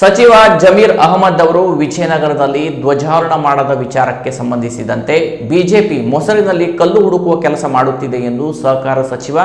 ಸಚಿವ ಜಮೀರ್ ಅಹಮದ್ ಅವರು ವಿಜಯನಗರದಲ್ಲಿ ಧ್ವಜಾರೋಹಣ ಮಾಡದ ವಿಚಾರಕ್ಕೆ ಸಂಬಂಧಿಸಿದಂತೆ ಬಿಜೆಪಿ ಮೊಸರಿನಲ್ಲಿ ಕಲ್ಲು ಹುಡುಕುವ ಕೆಲಸ ಮಾಡುತ್ತಿದೆ ಎಂದು ಸಹಕಾರ ಸಚಿವ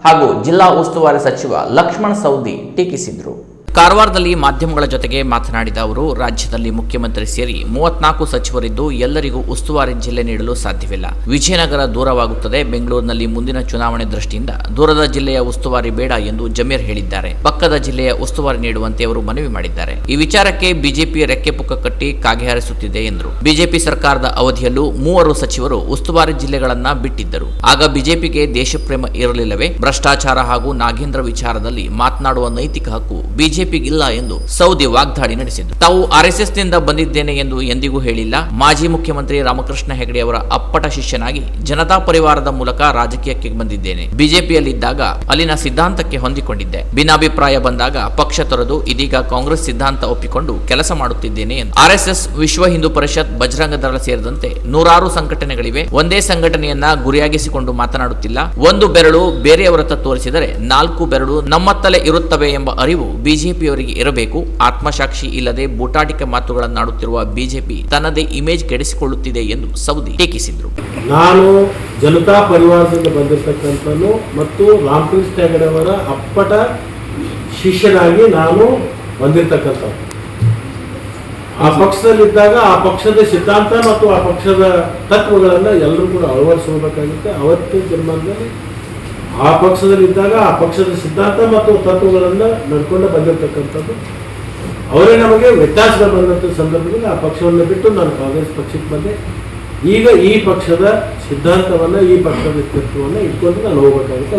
ಹಾಗೂ ಜಿಲ್ಲಾ ಉಸ್ತುವಾರಿ ಸಚಿವ ಲಕ್ಷ್ಮಣ ಸವದಿ ಟೀಕಿಸಿದರು. ಕಾರವಾರದಲ್ಲಿ ಮಾಧ್ಯಮಗಳ ಜೊತೆಗೆ ಮಾತನಾಡಿದ ಅವರು, ರಾಜ್ಯದಲ್ಲಿ ಮುಖ್ಯಮಂತ್ರಿ ಸೇರಿ 34 ಸಚಿವರಿದ್ದು ಎಲ್ಲರಿಗೂ ಉಸ್ತುವಾರಿ ಜಿಲ್ಲೆ ನೀಡಲು ಸಾಧ್ಯವಿಲ್ಲ. ವಿಜಯನಗರ ದೂರವಾಗುತ್ತದೆ. ಬೆಂಗಳೂರಿನಲ್ಲಿ ಮುಂದಿನ ಚುನಾವಣೆ ದೃಷ್ಟಿಯಿಂದ ದೂರದ ಜಿಲ್ಲೆಯ ಉಸ್ತುವಾರಿ ಬೇಡ ಎಂದು ಜಮೀರ್ ಹೇಳಿದ್ದಾರೆ. ಪಕ್ಕದ ಜಿಲ್ಲೆಯ ಉಸ್ತುವಾರಿ ನೀಡುವಂತೆ ಅವರು ಮನವಿ ಮಾಡಿದ್ದಾರೆ. ಈ ವಿಚಾರಕ್ಕೆ ಬಿಜೆಪಿ ರೆಕ್ಕೆ ಪುಕ್ಕ ಕಟ್ಟಿ ಕಾಗೆ ಹಾರಿಸುತ್ತಿದೆ ಎಂದರು. ಬಿಜೆಪಿ ಸರ್ಕಾರದ ಅವಧಿಯಲ್ಲೂ 3 ಸಚಿವರು ಉಸ್ತುವಾರಿ ಜಿಲ್ಲೆಗಳನ್ನ ಬಿಟ್ಟಿದ್ದರು. ಆಗ ಬಿಜೆಪಿಗೆ ದೇಶಪ್ರೇಮ ಇರಲಿಲ್ಲವೇ? ಭ್ರಷ್ಟಾಚಾರ ಹಾಗೂ ನಾಗೇಂದ್ರ ವಿಚಾರದಲ್ಲಿ ಮಾತನಾಡುವ ನೈತಿಕ ಹಕ್ಕು ಬಿಜೆಪಿಗಿಲ್ಲ ಎಂದು ಸೌದಿ ವಾಗ್ದಾಳಿ ನಡೆಸಿದ್ದು, ತಾವು ಆರ್ಎಸ್ಎಸ್ ನಿಂದ ಬಂದಿದ್ದೇನೆ ಎಂದು ಎಂದಿಗೂ ಹೇಳಿಲ್ಲ. ಮಾಜಿ ಮುಖ್ಯಮಂತ್ರಿ ರಾಮಕೃಷ್ಣ ಹೆಗಡೆ ಅವರ ಅಪ್ಪಟ ಶಿಷ್ಯನಾಗಿ ಜನತಾ ಪರಿವಾರದ ಮೂಲಕ ರಾಜಕೀಯಕ್ಕೆ ಬಂದಿದ್ದೇನೆ. ಬಿಜೆಪಿಯಲ್ಲಿದ್ದಾಗ ಅಲ್ಲಿನ ಸಿದ್ಧಾಂತಕ್ಕೆ ಹೊಂದಿಕೊಂಡಿದ್ದೆ. ಭಿನ್ನಾಭಿಪ್ರಾಯ ಬಂದಾಗ ಪಕ್ಷ ತೊರೆದು ಇದೀಗ ಕಾಂಗ್ರೆಸ್ ಸಿದ್ಧಾಂತ ಒಪ್ಪಿಕೊಂಡು ಕೆಲಸ ಮಾಡುತ್ತಿದ್ದೇನೆ ಎಂದು. ಆರ್ಎಸ್ಎಸ್, ವಿಶ್ವ ಹಿಂದೂ ಪರಿಷತ್, ಬಜರಂಗ ದಳ ಸೇರಿದಂತೆ 106 ಸಂಘಟನೆಗಳಿವೆ. ಒಂದೇ ಸಂಘಟನೆಯನ್ನ ಗುರಿಯಾಗಿಸಿಕೊಂಡು ಮಾತನಾಡುತ್ತಿಲ್ಲ. ಒಂದು ಬೆರಳು ಬೇರೆಯವರತ್ತ ತೋರಿಸಿದರೆ 4 ಬೆರಳು ನಮ್ಮತ್ತಲೇ ಇರುತ್ತವೆ ಎಂಬ ಅರಿವು ಬಿಜೆಪಿಯವರಿಗೆ ಇರಬೇಕು. ಆತ್ಮಸಾಕ್ಷಿ ಇಲ್ಲದೆ ಬೂಟಾಟಿಕೆ ಮಾತುಗಳನ್ನಾಡುತ್ತಿರುವ ಬಿಜೆಪಿ ತನ್ನದೇ ಇಮೇಜ್ ಕೆಡಿಸಿಕೊಳ್ಳುತ್ತಿದೆ ಎಂದು ಸವದಿ ಟೀಕಿಸಿದರು. ನಾನು ಜನತಾ ಪರಿವಾರದಿಂದ ಬಂದಿರತಕ್ಕಂಥನು ಮತ್ತು ರಾಮಕೃಷ್ಣ ಹೆಗಡೆ ಅವರ ಅಪ್ಪಟ ಶಿಷ್ಯನಾಗಿ ನಾನು ಬಂದಿರತಕ್ಕಂಥ. ಆ ಪಕ್ಷದಲ್ಲಿದ್ದಾಗ ಆ ಪಕ್ಷದ ಸಿದ್ಧಾಂತ ಮತ್ತು ಆ ಪಕ್ಷದ ತತ್ವಗಳನ್ನು ಎಲ್ಲರೂ ಕೂಡ ಅಳವಡಿಸಬೇಕಾಗುತ್ತೆ. ಅವತ್ತಿನ ಜನ್ಮದಲ್ಲಿ ಆ ಪಕ್ಷದಲ್ಲಿದ್ದಾಗ ಆ ಪಕ್ಷದ ಸಿದ್ಧಾಂತ ಮತ್ತು ತತ್ವಗಳನ್ನು ನಡ್ಕೊಂಡು ಬಂದಿರತಕ್ಕಂಥದ್ದು. ಅವರೇ ನಮಗೆ ವ್ಯತ್ಯಾಸಗಳು ಬಂದಂಥ ಸಂದರ್ಭದಲ್ಲಿ ಆ ಪಕ್ಷವನ್ನು ಬಿಟ್ಟು ನಾನು ಕಾಂಗ್ರೆಸ್ ಪಕ್ಷಕ್ಕೆ ಬಂದೆ. ಈಗ ಈ ಪಕ್ಷದ ಸಿದ್ಧಾಂತವನ್ನು, ಈ ಪಕ್ಷದ ತತ್ವವನ್ನು ಇಟ್ಕೊಂಡು ನಾನು ಹೋಗಬೇಕಾಗುತ್ತೆ.